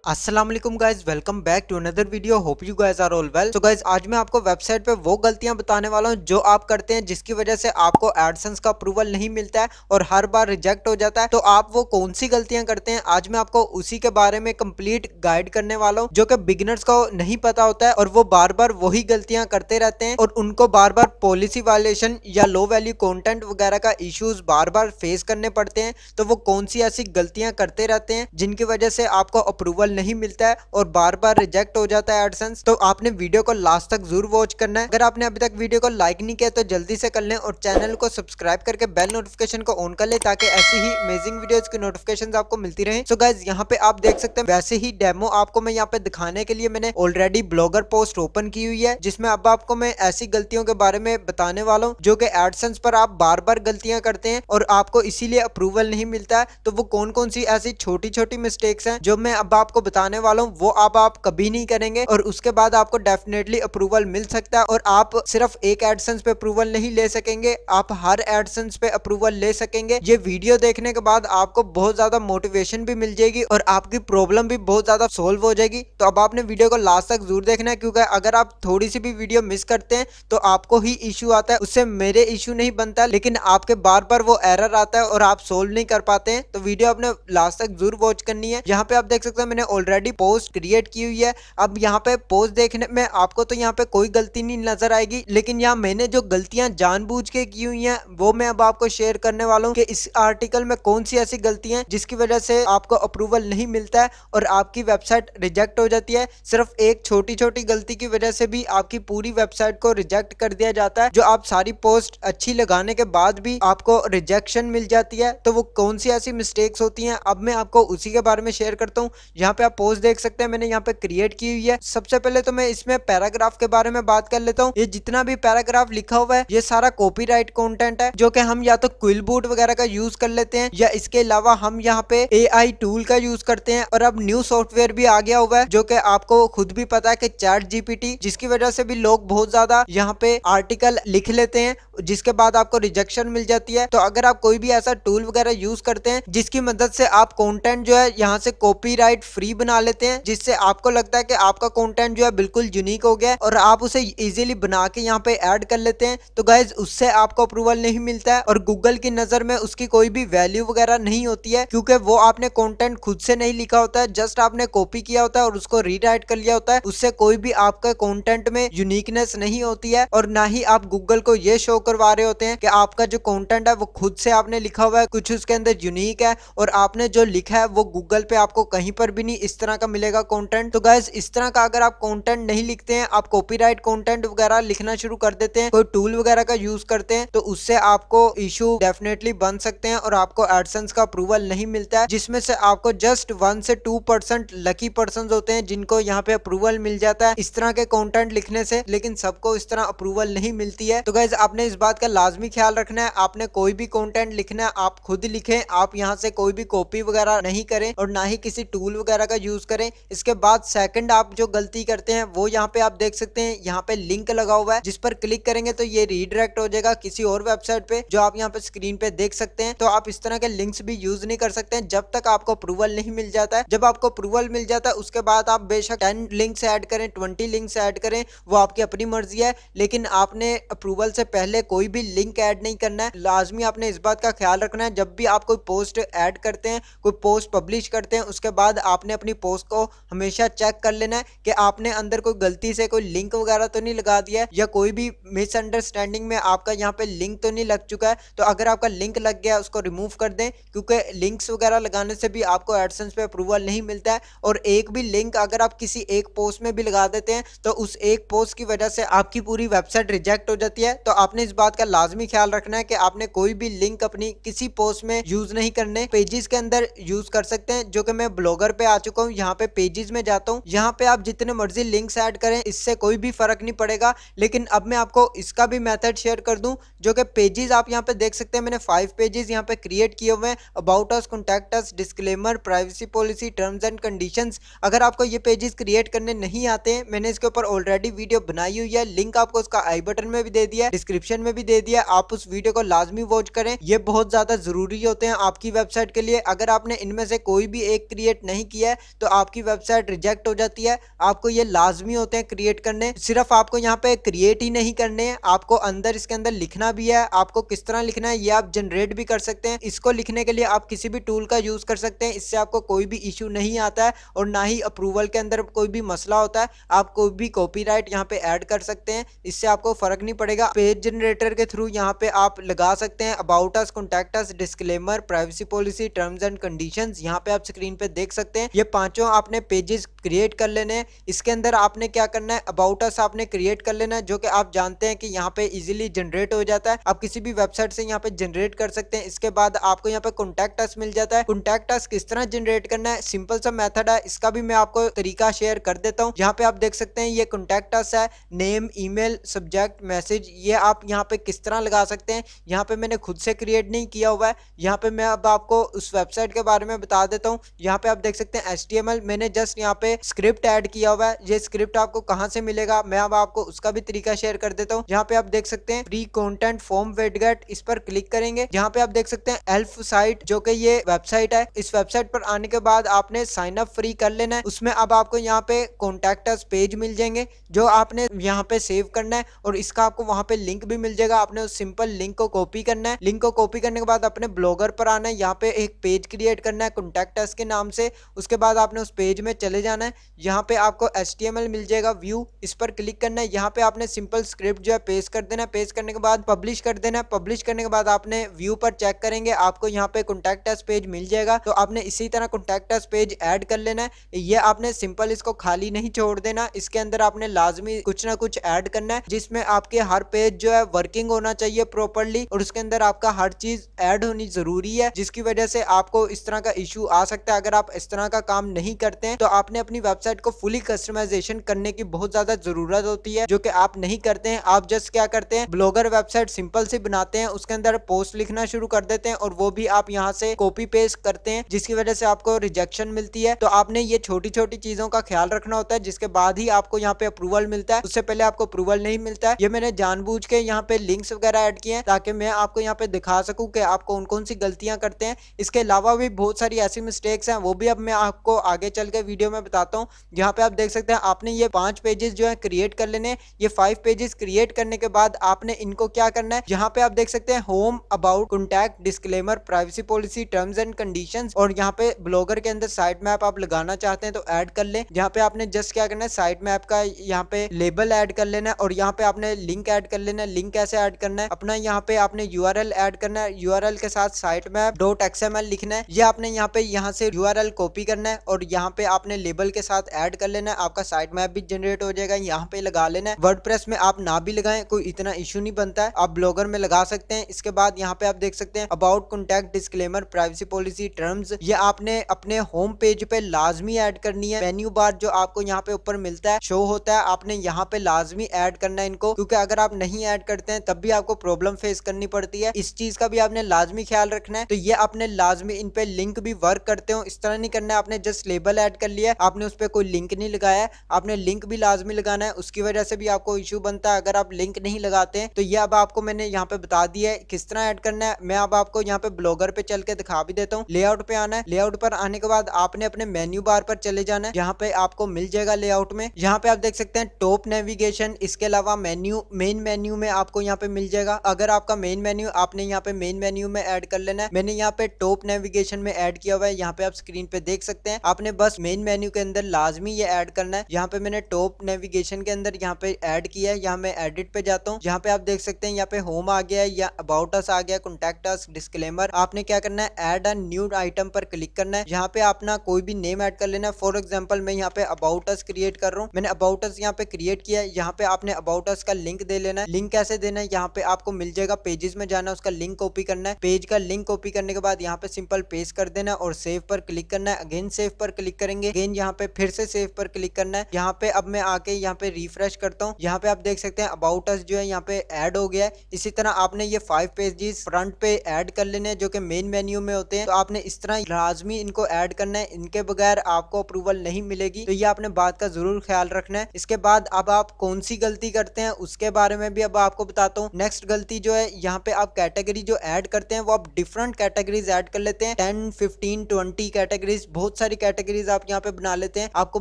अस्सलाम वालेकुम guys, welcome back to another video. Hope you guys are all well. तो guys आज मैं आपको वेबसाइट पे वो गलतियां बताने वाला हूं जो आप करते हैं जिसकी वजह से आपको एडसेंस का अप्रूवल नहीं मिलता है और हर बार रिजेक्ट हो जाता है। तो आप वो कौन सी गलतियां करते हैं, आज मैं आपको उसी के बारे में कंप्लीट गाइड करने वाला हूं जो कि बिगिनर्स को नहीं पता होता है और वो बार बार वही गलतियां करते रहते हैं और उनको बार बार पॉलिसी वायलेशन या लो वैल्यू कंटेंट वगैरह का इश्यूज बार बार फेस करने पड़ते हैं। तो वो कौन सी ऐसी गलतियां करते रहते हैं जिनकी वजह से आपको अप्रूवल नहीं मिलता है और बार बार रिजेक्ट हो जाता है एडसेंस। तो आपने वीडियो को लास्ट तक जरूर वॉच करना है। अगर आपने अभी तक वीडियो को लाइक नहीं किया तो जल्दी से कर लें और चैनल को सब्सक्राइब करके बेल नोटिफिकेशन को ऑन कर ले ताकि ऐसी ही अमेजिंग वीडियोस की नोटिफिकेशंस आपको मिलती रहे। सो गाइज यहाँ पे आप देख सकते हैं वैसे ही डेमो आपको मैं यहाँ पे दिखाने के लिए मैंने ऑलरेडी ब्लॉगर पोस्ट ओपन की हुई है जिसमें अब आपको मैं ऐसी गलतियों के बारे में बताने वाला हूँ जो कि एडसेंस पर आप बार बार गलतियां करते हैं और आपको इसीलिए अप्रूवल नहीं मिलता है। तो वो कौन कौन सी ऐसी छोटी छोटी मिस्टेक्स हैं जो मैं अब आपको बताने वाला हूँ वो अब आप कभी नहीं करेंगे और उसके बाद आपको डेफिनेटली अप्रूवल मिल सकता है। और आप सिर्फ एक एडसेंस पे अप्रूवल नहीं ले सकेंगे, आप हर एडसेंस पे अप्रूवल ले सकेंगे। ये वीडियो देखने के बाद आपको बहुत ज्यादा मोटिवेशन भी मिल जाएगी और आपकी प्रॉब्लम भी बहुत ज्यादा सोल्व हो जाएगी। तो अब आपने वीडियो को लास्ट तक जरूर देखना है क्योंकि अगर आप थोड़ी सी भी वीडियो मिस करते हैं तो आपको ही इशू आता है, उससे मेरे इशू नहीं बनता लेकिन आपके बार बार वो एरर आता है और आप सोल्व नहीं कर पाते हैं। तो वीडियो आपने लास्ट तक जरूर वॉच करनी है। यहाँ पे आप देख सकते हैं मैंने ऑलरेडी पोस्ट क्रिएट की हुई है। अब यहाँ पे पोस्ट देखने में आपको तो यहाँ पे कोई गलती नहीं नजर आएगी लेकिन यहाँ मैंने जो गलतियां जानबूझ के की हुई हैं वो मैं अब आपको शेयर करने वाला हूँ कि इस आर्टिकल में कौन सी ऐसी गलतियां हैं जिसकी वजह से आपको अप्रूवल नहीं मिलता है और आपकी वेबसाइट रिजेक्ट हो जाती है। सिर्फ एक छोटी छोटी गलती की वजह से भी आपकी पूरी वेबसाइट को रिजेक्ट कर दिया जाता है। जो आप सारी पोस्ट अच्छी लगाने के बाद भी आपको रिजेक्शन मिल जाती है। तो वो कौन सी ऐसी मिस्टेक्स होती हैं अब मैं आपको उसी के बारे में शेयर करता हूँ। यहाँ पे आप पोस्ट देख सकते हैं मैंने यहाँ पे क्रिएट की हुई है। सबसे पहले तो मैं इसमें पैराग्राफ के बारे में बात कर लेता हूँ। ये जितना भी पैराग्राफ लिखा हुआ है ये सारा कॉपीराइट कंटेंट है जो कि हम या तो क्विल बूट वगैरह का यूज कर लेते हैं या इसके अलावा हम यहाँ पे एआई टूल का यूज करते हैं। और अब न्यू सॉफ्टवेयर भी आ गया हुआ है जो कि आपको खुद भी पता है कि चैट जीपीटी, जिसकी वजह से भी लोग बहुत ज्यादा यहाँ पे आर्टिकल लिख लेते हैं जिसके बाद आपको रिजेक्शन मिल जाती है। तो अगर आप कोई भी ऐसा टूल वगैरह यूज करते हैं जिसकी मदद से आप कंटेंट जो है यहाँ से कॉपीराइट फ्री बना लेते हैं जिससे आपको लगता है कि आपका कंटेंट जो है बिल्कुल यूनिक हो गया है और आप उसे इजीली बना के यहाँ पे ऐड कर लेते हैं, तो गाइज उससे आपको अप्रूवल नहीं मिलता है और गूगल की नजर में उसकी कोई भी वैल्यू वगैरह नहीं होती है क्योंकि वो आपने कंटेंट खुद से नहीं लिखा होता है, जस्ट आपने कॉपी किया होता है और उसको रीराइट कर लिया होता है। उससे कोई भी आपका कंटेंट में यूनिकनेस नहीं होती है और ना ही आप गूगल को ये शो करवा रहे होते हैं कि आपका जो कंटेंट है वो खुद से आपने लिखा हुआ है, कुछ उसके अंदर यूनिक है और आपने जो लिखा है वो गूगल पे आपको कहीं पर भी नहीं इस तरह का मिलेगा कंटेंट। तो गाइज इस तरह का अगर आप कंटेंट नहीं लिखते हैं, आप कॉपीराइट कंटेंट वगैरह लिखना शुरू कर देते हैं, कोई टूल वगैरह का यूज करते हैं, तो उससे आपको इशू डेफिनेटली बन सकते हैं और आपको एडसेंस का अप्रूवल नहीं मिलता है, जिसमें से आपको जस्ट 1 से 2% लकी पर्सन होते हैं जिनको यहाँ पे अप्रूवल मिल जाता है इस तरह के कंटेंट लिखने से, लेकिन सबको इस तरह अप्रूवल नहीं मिलती है। तो गाइज आपने इस बात का लाजमी ख्याल रखना है, आपने कोई भी कंटेंट लिखना है आप खुद लिखें, आप यहाँ से कोई भी कॉपी वगैरह नहीं करें और ना ही किसी टूल वगैरह का यूज करें। इसके बाद सेकंड आप जो गलती करते हैं वो यहाँ पे आप देख सकते हैं, यहाँ पे लिंक लगा हुआ है जिस पर क्लिक करेंगे तो ये रीडायरेक्ट हो जाएगा किसी और वेबसाइट पे जो आप यहाँ पे स्क्रीन पे देख सकते हैं। तो आप इस तरह के लिंक्स भी यूज नहीं कर सकते हैं जब तक आपको अप्रूवल नहीं मिल जाता है। जब आपको अप्रूवल मिल जाता है उसके बाद आप बेशक 10 लिंक्स ऐड करें, 20 लिंक्स ऐड करें, वो आपकी अपनी मर्जी है, लेकिन आपने अप्रूवल से पहले कोई भी लिंक ऐड नहीं करना है। लाजमी आपने इस बात का ख्याल रखना है जब भी आप कोई पोस्ट ऐड करते हैं, कोई पोस्ट पब्लिश करते हैं, उसके बाद आपने अपनी पोस्ट को हमेशा चेक कर लेना है कि आपने अंदर कोई गलती से कोई लिंक वगैरह तो नहीं लगा दिया है या कोई भी मिसअंडरस्टैंडिंग में आपका यहाँ पे लिंक तो नहीं लग चुका है। तो अगर आपका लिंक लग गया उसको रिमूव कर दें क्योंकि लिंक्स वगैरह लगाने से भी आपको एडसेंस पे अप्रूवल नहीं मिलता है। और एक भी लिंक अगर आप किसी एक पोस्ट में भी लगा देते हैं तो उस एक पोस्ट की वजह से आपकी पूरी वेबसाइट रिजेक्ट हो जाती है। तो आपने इस बात का लाजमी ख्याल रखना है कि आपने कोई भी लिंक अपनी किसी पोस्ट में यूज नहीं करने, पेजेस के अंदर यूज कर सकते हैं, जो कि मैं ब्लॉगर पे आ चुका हूँ। यहाँ पे पेजेस में जाता हूँ, यहाँ पे आप जितने मर्जी लिंक्स ऐड करें इससे कोई भी फर्क नहीं पड़ेगा। लेकिन अब मैं आपको इसका भी मेथड शेयर कर दूं जो कि पेजेस आप यहाँ पे देख सकते हैं, मैंने 5 पेजेस यहाँ पे क्रिएट किए हुए हैं, about us, contact us, disclaimer, privacy policy, terms and conditions. अगर आपको ये पेजेस क्रिएट करने नहीं आते हैं, मैंने इसके ऊपर ऑलरेडी वीडियो बनाई हुई है, लिंक आपको उसका आई बटन में भी दे दिया है, डिस्क्रिप्शन में भी दे दिया, आप उस वीडियो को लाजमी वॉच करें, ये बहुत ज्यादा जरूरी होते हैं आपकी वेबसाइट के लिए। अगर आपने इनमें से कोई भी एक क्रिएट नहीं किया है है तो आपकी वेबसाइट रिजेक्ट हो जाती है। आपको ये लाजमी होते हैं क्रिएट करने। सिर्फ आपको यहाँ पे क्रिएट ही नहीं करने हैं, आपको अंदर इसके अंदर लिखना भी है। आपको किस तरह लिखना है ये आप जनरेट भी कर सकते हैं। इसको लिखने के लिए आप किसी भी टूल का यूज कर सकते हैं, इससे आपको कोई भी इशू नहीं आता है और ना ही अप्रूवल के अंदर कोई भी मसला होता है। आप कोई भी कॉपीराइट यहाँ पे ऐड कर सकते हैं, इससे आपको फर्क नहीं पड़ेगा। पेज जनरेटर के थ्रू यहाँ पे आप लगा सकते हैं about us, contact us, disclaimer, privacy policy, terms and conditions. यहाँ पे आप स्क्रीन पे देख सकते हैं ये पांचों आपने पेजेस क्रिएट कर लेने हैं। इसके अंदर आपने क्या करना है, अबाउट अस आपने क्रिएट कर लेना है, जो कि आप जानते हैं कि यहाँ पे इजीली जनरेट हो जाता है। आप किसी भी वेबसाइट से यहाँ पे जनरेट कर सकते हैं। इसके बाद आपको यहाँ पे कॉन्टैक्ट अस मिल जाता है। कॉन्टैक्ट अस किस तरह जनरेट करना है, सिंपल सा मेथड है, इसका भी मैं आपको तरीका शेयर कर देता हूँ। यहाँ पे आप देख सकते हैं ये कॉन्टैक्ट अस है, नेम, ईमेल, सब्जेक्ट, मैसेज, ये आप यहाँ पे किस तरह लगा सकते हैं। यहाँ पे मैंने खुद से क्रिएट नहीं किया हुआ है, यहाँ पे मैं अब आपको उस वेबसाइट के बारे में बता देता हूँ। यहाँ पे आप देख सकते हैं HTML, मैंने जस्ट यहाँ पे स्क्रिप्ट ऐड किया हुआ है। ये स्क्रिप्ट आपको कहाँ से मिलेगा मैं अब आपको उसका भी तरीका शेयर कर देता हूँ। यहाँ पे आप देख सकते हैं फ्री कंटेंट फॉर्म वेटगेट, इस पर क्लिक करेंगे। यहाँ पे आप देख सकते हैं एल्फ साइट, जो कि ये वेबसाइट है। इस वेबसाइट पर आने के बाद आपने साइन अप फ्री कर लेना है। उसमें अब आपको यहाँ पे कॉन्टैक्ट अस पेज मिल जाएंगे जो आपने यहाँ पे सेव करना है और इसका आपको वहां पे लिंक भी मिल जाएगा। आपने उस सिंपल लिंक को कॉपी करना है। लिंक को कॉपी करने के बाद अपने ब्लॉगर पर आना है, यहाँ पे एक पेज क्रिएट करना है कॉन्टैक्ट अस के नाम से। उसके बाद आपने उस पेज में चले जाना है। यहाँ पे आपको HTML मिल जाएगा व्यू, इस पर क्लिक करना है। यहाँ पे आपने सिंपल स्क्रिप्ट जो है पेस्ट कर देना है। पेस्ट करने के बाद पब्लिश कर देना है। पब्लिश करने के बाद आपने व्यू पर चेक करेंगे, आपको यहाँ पे कॉन्टैक्ट अस पेज मिल जाएगा। तो आपने इसी तरह कॉन्टैक्ट अस पेज ऐड कर लेना है। ये आपने सिंपल इसको खाली नहीं छोड़ देना, इसके अंदर आपने लाजमी कुछ ना कुछ ऐड करना है, जिसमें आपके हर पेज जो है वर्किंग होना चाहिए प्रॉपर्ली और उसके अंदर आपका हर चीज ऐड होनी जरूरी है, जिसकी वजह से आपको इस तरह का इशू आ सकता है। अगर आप इस तरह का काम नहीं करते हैं तो आपने अपनी वेबसाइट को फुली कस्टमाइजेशन करने की बहुत ज्यादा जरूरत होती है, जो कि आप नहीं करते हैं। आप जस्ट क्या करते हैं, ब्लॉगर वेबसाइट सिंपल से बनाते हैं, उसके अंदर पोस्ट लिखना शुरू कर देते हैं और वो भी आप यहाँ से कॉपी पेस्ट करते हैं, जिसकी वजह से आपको रिजेक्शन मिलती है। तो आपने ये छोटी छोटी चीजों का ख्याल रखना होता है, जिसके बाद ही आपको यहाँ पे अप्रूवल मिलता है, उससे पहले आपको अप्रूवल नहीं मिलता है। ये मैंने जानबूझ के यहाँ पे लिंक्स वगैरह ऐड किए हैं ताकि मैं आपको यहाँ पे दिखा सकूं कि आप कौन कौन सी गलतियां करते हैं। इसके अलावा भी बहुत सारी ऐसी मिस्टेक्स हैं, वो भी अब मैं आपको आगे चल के वीडियो में बताता हूँ। यहाँ पे आप देख सकते हैं आपने ये 5 पेजेस जो है क्रिएट कर लेने। ये 5 पेजेस क्रिएट करने के बाद आपने इनको क्या करना है, यहाँ पे आप देख सकते हैं home, about, contact, disclaimer, privacy policy, terms and conditions, और यहाँ पे ब्लॉगर के अंदर साइट मैप आप लगाना चाहते हैं तो ऐड कर ले। यहाँ पे आपने जस्ट क्या करना है, साइट मैप का यहाँ पे लेबल ऐड कर लेना है और यहाँ पे आपने लिंक ऐड कर लेना है। लिंक कैसे ऐड करना है, अपना यहाँ पे आपने URL ऐड करना है, URL के साथ साइट मैप .xml लिखना है। ये आपने यहाँ पे यहाँ से URL कॉपी करना है और यहाँ पे आपने लेबल के साथ ऐड कर लेना है। आपका साइट मैप भी जनरेट हो जाएगा, यहाँ पे लगा लेना है। वर्डप्रेस में आप ना भी लगाएं, कोई इतना इशू नहीं बनता है, आप ब्लॉगर में लगा सकते हैं। इसके बाद यहाँ पे आप देख सकते हैं about, contact, disclaimer, privacy policy, terms, ये आपने अपने होम पेज पे लाजमी ऐड करनी है। मेन्यू बार जो आपको यहाँ पे ऊपर मिलता है, शो होता है, आपने यहाँ पे लाजमी ऐड करना है इनको, क्योंकि अगर आप नहीं ऐड करते हैं तब भी आपको प्रॉब्लम फेस करनी पड़ती है। इस चीज का भी आपने लाजमी ख्याल रखना है। तो ये आपने लाजमी इन पे लिंक भी वर्क करते हो, इस तरह नहीं करना है आपने जस्ट लेबल ऐड कर लिया, आपने उस पर कोई लिंक नहीं लगाया, आपने लिंक भी लाजमी लगाना है। उसकी वजह से भी आपको इशू बनता है अगर आप लिंक नहीं लगाते हैं। तो ये अब आपको मैंने यहाँ पे बता दिया है किस तरह ऐड करना है। मैं अब आपको यहाँ पे ब्लॉगर पे चल के दिखा भी देता हूँ। लेआउट पे आना है, लेआउट पर आने के बाद आपने अपने मेन्यू बार पर चले जाना है, यहाँ पे आपको मिल जाएगा लेआउट में। यहाँ पे आप देख सकते हैं टॉप नेविगेशन, इसके अलावा मेन्यू, मेन मेन्यू में आपको यहाँ पे मिल जाएगा। अगर आपका मेन मेन्यू, आपने यहाँ पे मेन मेन्यू में ऐड कर लेना है। मैंने यहाँ पे टॉप नेविगेशन में ऐड किया हुआ है, यहाँ पे आप स्क्रीन पे देख सकते हैं। आपने बस मेन मेन्यू के अंदर लाजमी ये ऐड करना है। यहाँ पे मैंने टॉप नेविगेशन के अंदर यहाँ पे ऐड किया है। यहाँ मैं एडिट पे जाता हूँ, यहाँ पे आप देख सकते हैं यहाँ पे होम आ गया है या अबाउट अस आ गया, कॉन्टैक्ट अस, डिस्क्लेमर। आपने क्या करना है, ऐड अ न्यू आइटम पर क्लिक करना है। यहाँ पे अपना कोई भी नेम ऐड कर लेना है। फॉर एग्जाम्पल मैं यहाँ पे अबाउट अस क्रिएट कर रहा हूँ, मैंने अबाउट अस यहाँ पे क्रिएट किया है। यहाँ पे आपने अबाउट अस का लिंक दे लेना है। लिंक कैसे देना है, यहाँ पे आपको मिल जाएगा, पेजेस में जाना है, उसका लिंक कॉपी करना है। पेज का लिंक कॉपी करने के बाद यहाँ पे सिंपल पेस्ट कर देना है और सेव पर क्लिक करना है। अगेन सेव पर क्लिक करेंगे, अगेन यहाँ पे फिर से सेव पर क्लिक करना है। यहाँ पे अब मैं आके यहाँ पे रिफ्रेश करता हूँ, यहाँ पे आप देख सकते हैं अबाउट अस जो है यहाँ पे ऐड हो गया है। इसी तरह आपने ये 5 पेजेस फ्रंट पे ऐड कर लेने हैं जो कि मेन मेन्यू में होते हैं। तो आपने इस तरह लाजमी इनको ऐड करना है, इनके बगैर आपको अप्रूवल नहीं मिलेगी। तो ये आपने बात का जरूर ख्याल रखना है। इसके बाद अब आप कौन सी गलती करते हैं उसके बारे में भी अब आपको बताता हूँ। नेक्स्ट गलती जो है, यहाँ पे आप कैटेगरी जो ऐड करते हैं वो आप डिफरेंट कैटेगरीज ऐड कर लेते हैं, 10, 15, 20 कैटेगरीज, बहुत सारी कैटेगरीज आप यहाँ पे बना लेते हैं। आपको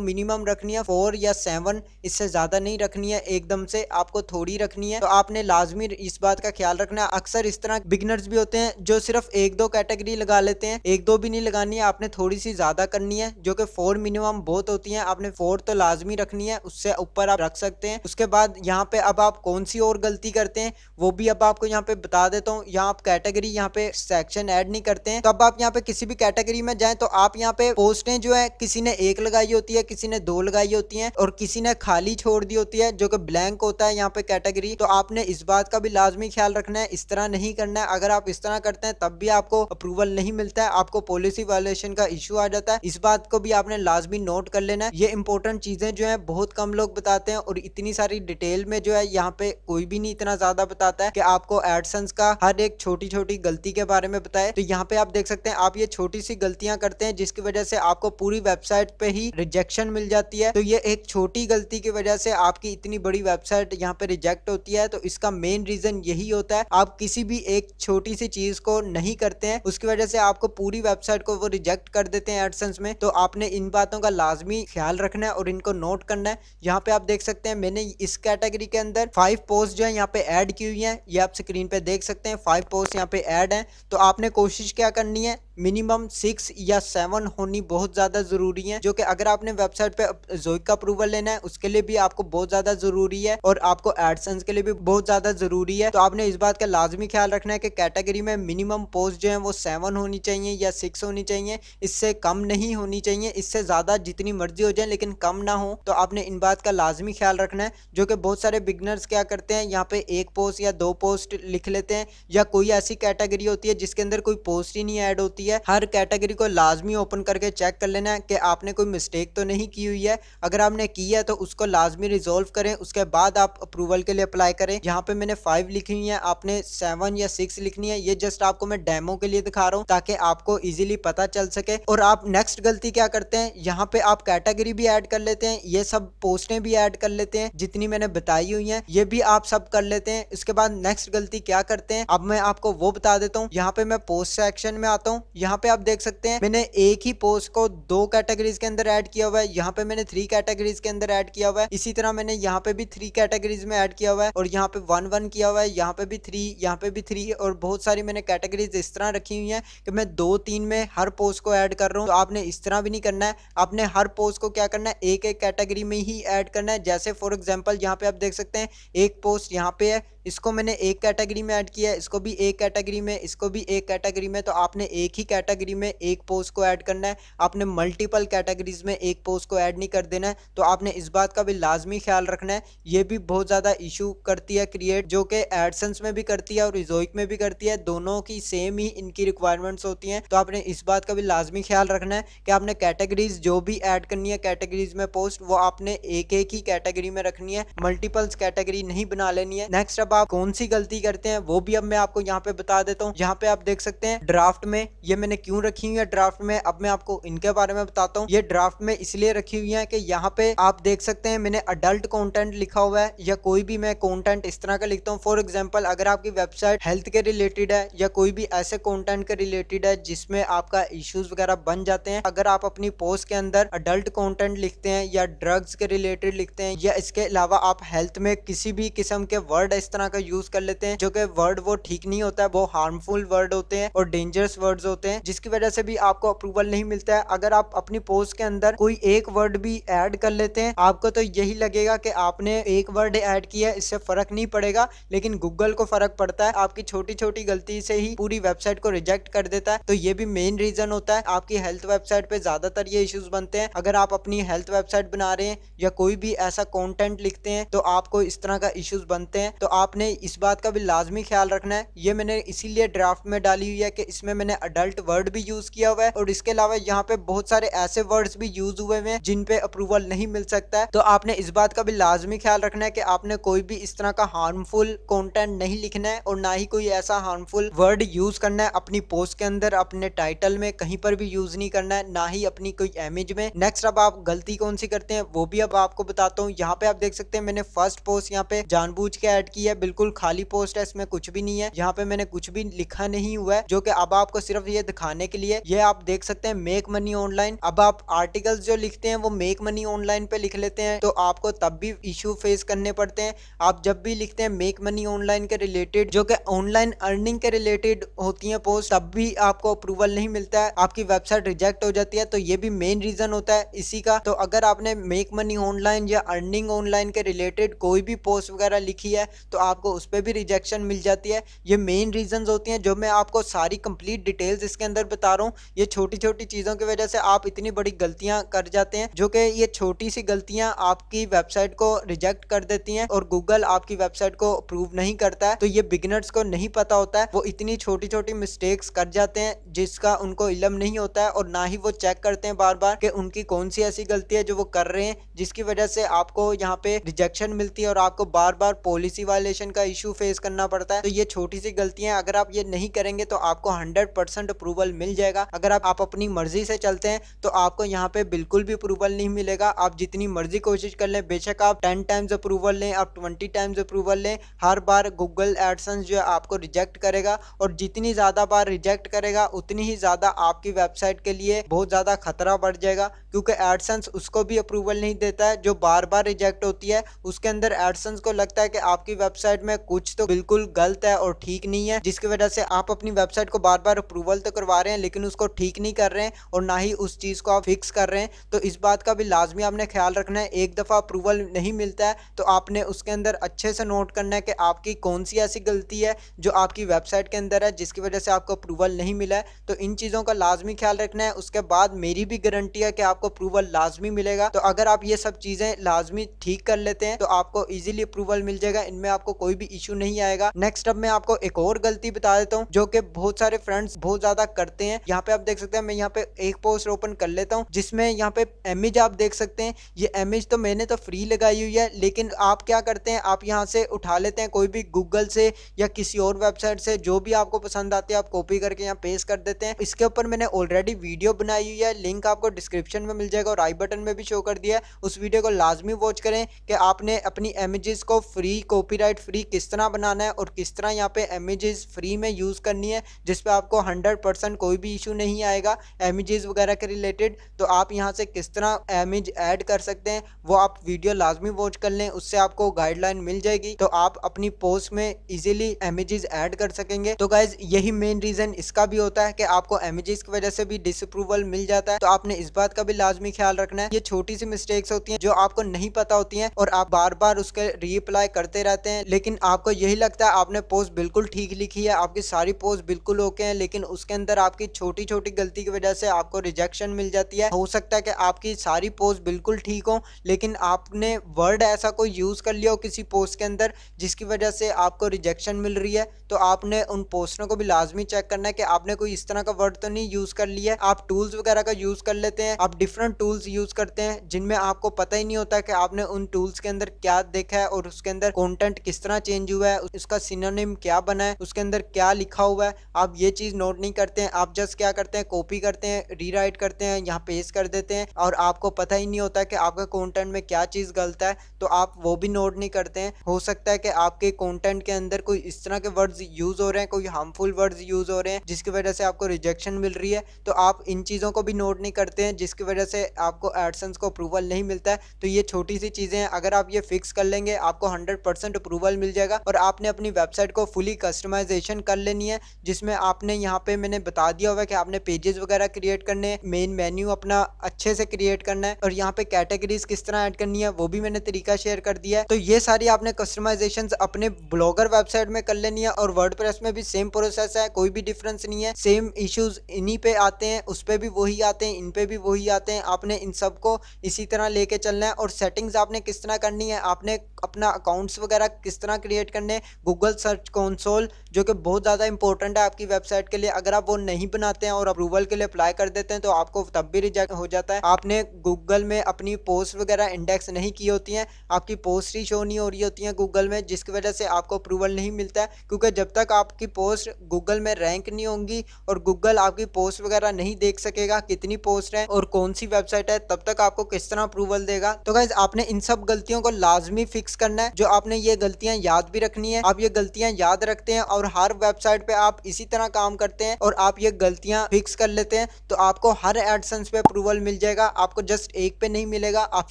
मिनिमम रखनी है 4 या 7, इससे ज्यादा नहीं रखनी है, एकदम से आपको थोड़ी रखनी है। तो आपने लाजमी इस बात का ख्याल रखना है। अक्सर इस तरह बिगनर्स भी होते हैं जो सिर्फ 1-2 कैटेगरी लगा लेते हैं, 1-2 भी नहीं लगानी है, आपने थोड़ी सी ज्यादा करनी है, जो कि 4 मिनिमम बहुत होती है। आपने 4 तो लाजमी रखनी है, उससे ऊपर आप रख सकते हैं। उसके बाद यहाँ पे अब आप कौन सी और गलती करते हैं वो भी अब आपको यहाँ पे बता देता हूँ। यहाँ आप कैटेगरी यहाँ पे सेक्शन ऐड नहीं करते हैं, तो अब आप यहाँ पे किसी भी कैटेगरी में जाएं तो आप यहाँ पे पोस्टें जो है किसी ने 1 लगाई होती है, किसी ने 2 लगाई होती है और किसी ने खाली छोड़ दी होती है जो कि ब्लैंक होता है यहाँ पे कैटेगरी। तो आपने इस बात का भी लाजमी ख्याल रखना है, इस तरह नहीं करना है। अगर आप इस तरह करते हैं तब भी आपको अप्रूवल नहीं मिलता है, आपको पॉलिसी वायलेशन का इशू आ जाता है। इस बात को भी आपने लाजमी नोट कर लेना है। ये इंपॉर्टेंट चीजें जो है बहुत कम लोग बताते हैं और इतनी सारी डिटेल में जो है यहाँ पे कोई भी नहीं इतना ज्यादा बताता है कि आपको एडसेंस का हर एक छोटी छोटी गलती के बारे में बताए। तो यहाँ पे आप देख सकते हैं आप ये छोटी सी गलतियां करते हैं जिसकी वजह से आपको पूरी वेबसाइट पे ही रिजेक्शन मिल जाती है। तो ये एक छोटी गलती की वजह से आपकी इतनी बड़ी वेबसाइट यहाँ पे रिजेक्ट होती है। तो इसका मेन रीजन यही होता है, आप किसी भी एक छोटी सी चीज को नहीं करते हैं, उसकी वजह से आपको पूरी वेबसाइट को वो रिजेक्ट कर देते हैं एडसेंस में। तो आपने इन बातों का लाजमी ख्याल रखना है और इनको नोट करना है। यहाँ पे आप देख सकते हैं मैंने इस कैटेगरी के अंदर 5 पोस्ट जो है यहाँ पे ऐड की हुई है, ये आप स्क्रीन पे देख सकते हैं 5 पोस्ट यहाँ पे ऐड है। तो आपने कोशिश क्या करनी है, मिनिमम 6 या 7 होनी बहुत ज्यादा जरूरी है, जो कि अगर आपने वेबसाइट पे ज़ोइक का अप्रूवल लेना है उसके लिए भी आपको बहुत ज्यादा जरूरी है और आपको एडसेंस के लिए भी बहुत ज्यादा जरूरी है। तो आपने इस बात का लाजमी ख्याल रखना है कि कैटेगरी में मिनिमम पोस्ट जो है वो 7 होनी चाहिए या 6 होनी चाहिए, इससे कम नहीं होनी चाहिए। इससे ज्यादा जितनी मर्जी हो जाए लेकिन कम ना हो। तो आपने इन बात का लाजमी ख्याल रखना है, जो कि बहुत सारे बिगनर्स क्या करते हैं यहाँ पे 1 पोस्ट या 2 पोस्ट लिख लेते हैं, या कोई ऐसी कैटेगरी होती है जिसके अंदर कोई पोस्ट ही नहीं ऐड होती है। हर कैटेगरी को लाजमी ओपन करके चेक कर लेना है कि आपने कोई मिस्टेक तो नहीं की हुई है। अगर आपने की है तो उसको लाजमी रिजोल्व करें, उसके बाद आप अप्रूवल के लिए अप्लाई करें। यहाँ पे मैंने 5 लिखी हुई है, आपने 7 या 6 लिखनी है। ये जस्ट आपको मैं डेमो के लिए दिखा रहा हूँ ताकि आपको इजीली पता चल सके। और आप नेक्स्ट गलती क्या करते हैं, यहाँ पे आप कैटेगरी भी ऐड कर लेते हैं, ये सब पोस्टें भी ऐड कर लेते हैं जितनी मैंने बताई हुई है, ये भी आप सब कर लेते हैं। इसके बाद नेक्स्ट गलती क्या करते हैं अब मैं आपको वो बता देता हूँ। यहाँ पे मैं पोस्ट सेक्शन में आता हूँ, यहाँ पे आप देख सकते हैं मैंने एक ही पोस्ट को 2 कैटेगरीज के अंदर ऐड किया हुआ है, यहाँ पे मैंने 3 कैटेगरीज के अंदर ऐड किया हुआ है। इसी तरह मैंने यहाँ पे भी 3 कैटेगरीज में ऐड किया हुआ है और यहाँ पे 1-1 किया हुआ है, यहाँ पे भी 3, यहाँ पे भी 3 और बहुत सारी मैंने कैटेगरीज इस तरह रखी हुई है कि मैं 2-3 में हर पोस्ट को ऐड कर रहा हूँ। तो आपने इस तरह भी नहीं करना है, आपने हर पोस्ट को क्या करना है एक एक कैटेगरी में ही ऐड करना है। जैसे फॉर एग्जाम्पल यहाँ पे आप देख सकते हैं एक पोस्ट यहाँ पे है, इसको मैंने एक कैटेगरी में ऐड किया है, इसको भी एक कैटेगरी में, इसको भी एक कैटेगरी में। तो आपने एक ही कैटेगरी में एक पोस्ट को ऐड करना है, आपने मल्टीपल कैटेगरीज में एक पोस्ट को ऐड नहीं कर देना है। तो आपने इस बात का भी लाजमी ख्याल रखना है। ये भी बहुत ज्यादा इशू करती है क्रिएट, जो कि एडसेंस में भी करती है और ज़ोइक में भी करती है, दोनों की सेम ही इनकी रिक्वायरमेंट्स होती हैं। तो आपने इस बात का भी लाजमी ख्याल रखना है कि आपने कैटेगरीज जो भी ऐड करनी है कैटेगरीज में पोस्ट, वो आपने एक एक ही कैटेगरी में रखनी है, मल्टीपल्स कैटेगरी नहीं बना लेनी है। नेक्स्ट अब आप कौन सी गलती करते हैं वो भी अब मैं आपको यहाँ पे बता देता हूँ। यहाँ पे आप देख सकते हैं ड्राफ्ट में, ये मैंने क्यों रखी हुई है ड्राफ्ट में, अब मैं आपको इनके बारे में बताता हूँ। ये ड्राफ्ट में इसलिए रखी हुई है कि यहाँ पे आप देख सकते हैं मैंने अडल्ट कंटेंट लिखा हुआ है, या कोई भी मैं कंटेंट इस तरह का लिखता हूँ। फॉर एग्जांपल अगर आपकी वेबसाइट हेल्थ के रिलेटेड है या कोई भी ऐसे कंटेंट के रिलेटेड है जिसमें आपका इश्यूज वगैरह बन जाते हैं, अगर आप अपनी पोस्ट के अंदर अडल्ट कंटेंट लिखते हैं या ड्रग्स के रिलेटेड लिखते हैं, या इसके अलावा आप हेल्थ में किसी भी किस्म के वर्ड इस तरह का यूज कर लेते हैं जो कि वर्ड वो ठीक नहीं होता है, वो हार्मफुल वर्ड होते हैं और डेंजरस वर्ड्स होते हैं, जिसकी वजह से भी आपको अप्रूवल नहीं मिलता है। अगर आप अपनी पोस्ट के अंदर कोई एक वर्ड भी ऐड कर लेते हैं, आपको तो यही लगेगा कि आपने एक वर्ड ऐड किया है, इससे फर्क नहीं पड़ेगा, लेकिन गूगल को फर्क पड़ता है। आपकी छोटी छोटी गलती से ही पूरी वेबसाइट को रिजेक्ट कर देता है। तो ये भी मेन रीजन होता है। आपकी हेल्थ वेबसाइट पे ज्यादातर ये इश्यूज बनते हैं। अगर आप अपनी हेल्थ वेबसाइट बना रहे हैं या कोई भी ऐसा कंटेंट लिखते हैं तो आपको इस तरह का इश्यूज बनते हैं। तो आपने इस बात का भी लाजमी ख्याल रखना है। ये मैंने इसीलिए ड्राफ्ट में डाली हुई है कि इसमें मैंने अडल्ट वर्ड भी यूज किया हुआ है और इसके अलावा यहाँ पे बहुत सारे ऐसे वर्ड्स भी यूज हुए हैं जिन पे अप्रूवल नहीं मिल सकता है। तो आपने इस बात का भी लाजमी ख्याल रखना है कि आपने कोई भी इस तरह का हार्मफुल कंटेंट नहीं लिखना है और ना ही कोई ऐसा हार्मफुल वर्ड यूज करना है अपनी पोस्ट के अंदर, अपने टाइटल में कहीं पर भी यूज नहीं करना है, ना ही अपनी कोई इमेज में। नेक्स्ट अब आप गलती कौन सी करते हैं वो भी अब आपको बताता हूँ। यहाँ पे आप देख सकते हैं मैंने फर्स्ट पोस्ट यहाँ पे जानबूझ के ऐड की है बिल्कुल खाली पोस्ट है, इसमें कुछ भी नहीं है, यहाँ पे मैंने कुछ भी लिखा नहीं हुआ है, जो कि अब आपको सिर्फ ये दिखाने के लिए। ये आप देख सकते हैं मेक मनी ऑनलाइन। अब आप आर्टिकल्स जो लिखते हैं वो मेक मनी ऑनलाइन पे लिख लेते हैं तो आपको तब भी इशू फेस करने पड़ते हैं। आप जब भी लिखते हैं मेक मनी ऑनलाइन के रिलेटेड, जो कि ऑनलाइन अर्निंग के रिलेटेड होती है पोस्ट, तब भी आपको अप्रूवल नहीं मिलता है, आपकी वेबसाइट रिजेक्ट हो जाती है। तो ये भी मेन रीजन होता है इसी का। तो अगर आपने मेक मनी ऑनलाइन या अर्निंग ऑनलाइन के रिलेटेड कोई भी पोस्ट वगैरह लिखी है तो आपको उस पर भी रिजेक्शन मिल जाती है। ये मेन रीजन होती हैं जो मैं आपको सारी कंप्लीट डिटेल्स इसके अंदर बता रहा हूँ। ये छोटी छोटी चीजों की वजह से आप इतनी बड़ी गलतियां कर जाते हैं, जो कि ये छोटी सी गलतियां आपकी वेबसाइट को रिजेक्ट कर देती हैं और गूगल आपकी वेबसाइट को अप्रूव नहीं करता है। तो ये बिगिनर्स को नहीं पता होता है, वो इतनी छोटी छोटी मिस्टेक्स कर जाते हैं जिसका उनको इल्म नहीं होता है, और ना ही वो चेक करते हैं बार बार कि उनकी कौन सी ऐसी गलती है जो वो कर रहे हैं जिसकी वजह से आपको यहाँ पे रिजेक्शन मिलती है और आपको बार बार पॉलिसी वायलेशन का इशू फेस करना पड़ता है। तो ये छोटी सी गलतियां अगर आप ये नहीं करेंगे तो आपको 100% अप्रूवल मिल जाएगा। अगर आप अपनी मर्जी से चलते हैं तो आपको यहाँ पे बिल्कुल भी अप्रूवल नहीं मिलेगा। आप जितनी मर्जी कोशिश कर लें, बेशक आप 10 टाइम्स अप्रूवल लें, आप 20 टाइम्स अप्रूवल लें, हर बार गूगल एडसेंस जो है आपको रिजेक्ट करेगा, और जितनी ज्यादा बार रिजेक्ट करेगा उतनी ही ज्यादा आपकी वेबसाइट के लिए बहुत ज्यादा खतरा बढ़ जाएगा, क्योंकि एडसेंस उसको भी अप्रूवल नहीं देता है जो बार बार रिजेक्ट होती है। उसके अंदर एडसेंस को लगता है कि आपकी वेबसाइट में कुछ तो बिल्कुल गलत है और ठीक नहीं है, जिसकी वजह से आप अपनी वेबसाइट को बार बार अप्रूवल तो करवा रहे हैं लेकिन उसको ठीक नहीं कर रहे हैं और ना ही उस चीज को आप फिक्स कर रहे हैं। तो इस बात का भी लाजमी आपने ख्याल रखना है। एक दफा अप्रूवल नहीं मिलता है तो आपने उसके अंदर अच्छे से नोट करना है कि आपकी कौन सी ऐसी गलती है जो आपकी वेबसाइट के अंदर है जिसकी वजह से आपको अप्रूवल नहीं मिला है। तो इन चीजों का लाजमी ख्याल रखना है। उसके बाद मेरी भी गारंटी है कि आपको अप्रूवल लाजमी मिलेगा। तो अगर आप ये सब चीजें लाजमी ठीक कर लेते हैं तो आपको इजीली अप्रूवल मिल जाएगा, इनमें आपको कोई भी इशू नहीं आएगा। नेक्स्ट अब मैं आपको एक और गलती बता देता हूँ जो कि बहुत सारे फ्रेंड्स बहुत ज्यादा करते हैं। यहाँ पे आप देख सकते हैं, मैं यहाँ पे एक पोस्ट ओपन कर लेता हूँ जिसमें यहाँ पे इमेज आप देख सकते हैं। ये इमेज तो मैंने तो फ्री लगाई हुई है, लेकिन आप क्या करते हैं, आप यहाँ से उठा लेते हैं कोई भी गूगल से या किसी और वेबसाइट से, जो भी आपको पसंद आती है आप कॉपी करके यहाँ पेस्ट कर देते हैं। इसके ऊपर मैंने ऑलरेडी वीडियो बनाई हुई है, लिंक आपको डिस्क्रिप्शन में मिल जाएगा और आई बटन में भी शो कर दिया है। उस वीडियो को लाजमी वॉच करें कि आपने अपनी इमेजेस को फ्री, कॉपीराइट फ्री किस तरह बनाना है और किस तरह यहाँ पे इमेजेस फ्री में यूज करनी है, जिसपे आपको 100% कोई भी इशू नहीं आएगा इमेजेस वगैरह के रिलेटेड। तो आप यहाँ से किस तरह इमेज ऐड कर सकते हैं वो आप वीडियो लाजमी वॉच कर लें, उससे आपको गाइडलाइन मिल जाएगी, तो आप अपनी पोस्ट में इजीली इमेजेस ऐड कर सकेंगे। तो गाइज यही मेन रीजन इसका भी होता है कि आपको इमेजेस की वजह से भी डिसअप्रूवल मिल जाता है। तो आपने इस बात का भी लाजमी ख्याल रखना है। ये छोटी सी मिस्टेक्स होती हैं जो आपको नहीं पता होती हैं और आप बार बार उसके रीअप्लाई करते रहते हैं, लेकिन आपको यही लगता है आपने पोस्ट बिल्कुल ठीक लिखी है, आपकी सारी पोस्ट बिल्कुल ओके है, लेकिन उसके अंदर आपकी छोटी छोटी गलती की वजह से आपको रिजेक्शन मिल जाती है। हो सकता है कि आपकी सारी पोस्ट बिल्कुल ठीक हो लेकिन आपने वर्ड ऐसा कोई यूज कर लिया हो किसी पोस्ट के अंदर जिसकी वजह से आपको रिजेक्शन मिल रही है। तो आपने उन पोस्टों को भी लाजमी चेक करना है कि आपने कोई इस तरह का वर्ड तो नहीं यूज कर लिया। आप टूल्स वगैरह का यूज कर लेते हैं, आप डिफरेंट टूल्स यूज करते हैं जिनमें आपको पता ही नहीं होता कि आपने उन टूल्स के अंदर क्या देखा है और उसके अंदर कंटेंट किस तरह चेंज हुआ है, उसका सिनोनिम क्या बना है, उसके अंदर क्या लिखा हुआ है। आप ये चीज नोट नहीं करते हैं, आप जस्ट क्या करते हैं, कॉपी करते हैं, रीराइट करते हैं, यहाँ पेस्ट कर देते हैं और आपको पता ही नहीं होता कि आपका कंटेंट में क्या चीज गलत है, तो आप वो भी नोट नहीं करते हैं। हो सकता है कि आपके कंटेंट के अंदर कोई इस तरह के वर्ड्स यूज हो रहे हैं, कोई हार्मफुल वर्ड्स यूज हो रहे हैं जिसकी वजह से आपको रिजेक्शन मिल रही है, तो आप इन चीजों को भी नोट नहीं करते हैं जिसकी वजह से आपको एडसेंस को अप्रूवल नहीं मिलता है। तो ये छोटी सी चीजें हैं, अगर आप ये फिक्स कर लेंगे आपको 100% अप्रूवल मिल जाएगा। और आपने अपनी वेबसाइट को फुली कस्टमाइजेशन कर लेनी है, जिसमें आपने यहाँ पे मैंने बता दिया हुआ है कि आपने पेजेस वगैरह क्रिएट करने हैं, मेन मेन्यू अपना अच्छे से क्रिएट करना है और यहाँ पे कैटेगरीज किस तरह ऐड करनी है वो भी मैंने तरीका शेयर कर दिया है। तो ये सारी आपने कस्टमाइजेशन अपने ब्लॉगर वेबसाइट में कर लेनी है और वर्डप्रेस में भी सेम प्रोसेस है, कोई भी डिफरेंस नहीं है। सेम इश्यूज इन्हीं पे आते हैं, उस पे भी वही आते हैं, इन पे भी वही आते हैं। आपने इन सबको इसी तरह लेके चलना है। और सेटिंग्स आपने किस तरह करनी है, आपने अपना अकाउंट्स वगैरह किस तरह क्रिएट करने हैं, गूगल सर्च कंसोल जो कि बहुत ज़्यादा इंपॉर्टेंट है आपकी वेबसाइट के लिए, अगर आप वो नहीं बनाते हैं और अप्रूवल के लिए अप्लाई कर देते हैं तो आपको तब भी रिजेक्ट हो जाता है। आपने गूगल में अपनी पोस्ट वगैरह इंडेक्स नहीं की होती हैं, आपकी पोस्ट ही शो नहीं हो रही होती हैं गूगल में, जिसकी वजह से आपको अप्रूवल नहीं मिलता है। क्योंकि जब तक आपकी पोस्ट गूगल में रैंक नहीं होंगी और गूगल आपकी पोस्ट वगैरह नहीं देख सकेगा कितनी पोस्ट है और कौन सी वेबसाइट है, तब तक आपको किस तरह अप्रूवल देगा। तो गाइज आपने इन सब गलतियों को लाजमी फिक्स करना है। जो आपने ये गलतियां गलतियां याद भी रखनी है। आप ये गलतियां याद रखते हैं और हर वेबसाइट पे आप इसी तरह काम करते हैं और आप ये गलतियां फिक्स कर लेते हैं तो आपको हर एडसेंस पे अप्रूवल मिल जाएगा। आपको जस्ट एक पे नहीं मिलेगा, आप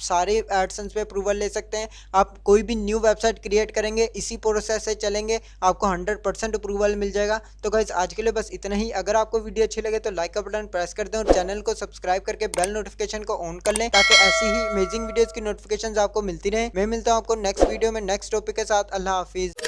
सारे एडसेंस पे अप्रूवल ले सकते हैं। आप कोई भी न्यू वेबसाइट क्रिएट करेंगे, इसी प्रोसेस से चलेंगे, आपको 100% अप्रूवल मिल जाएगा। तो गाइस आज के लिए बस इतना ही। अगर आपको वीडियो अच्छी लगे तो लाइक का बटन प्रेस कर दें और चैनल को सब्सक्राइब करके बेल नोटिफिकेशन को ऑन कर लें ताकि ऐसी ही अमेजिंग वीडियोस की नोटिफिकेशन आपको मिलती रहे। मैं मिलता हूं आपको नेक्स्ट वीडियो में नेक्स्ट टॉपिक के साथ। अल्लाह हाफिज।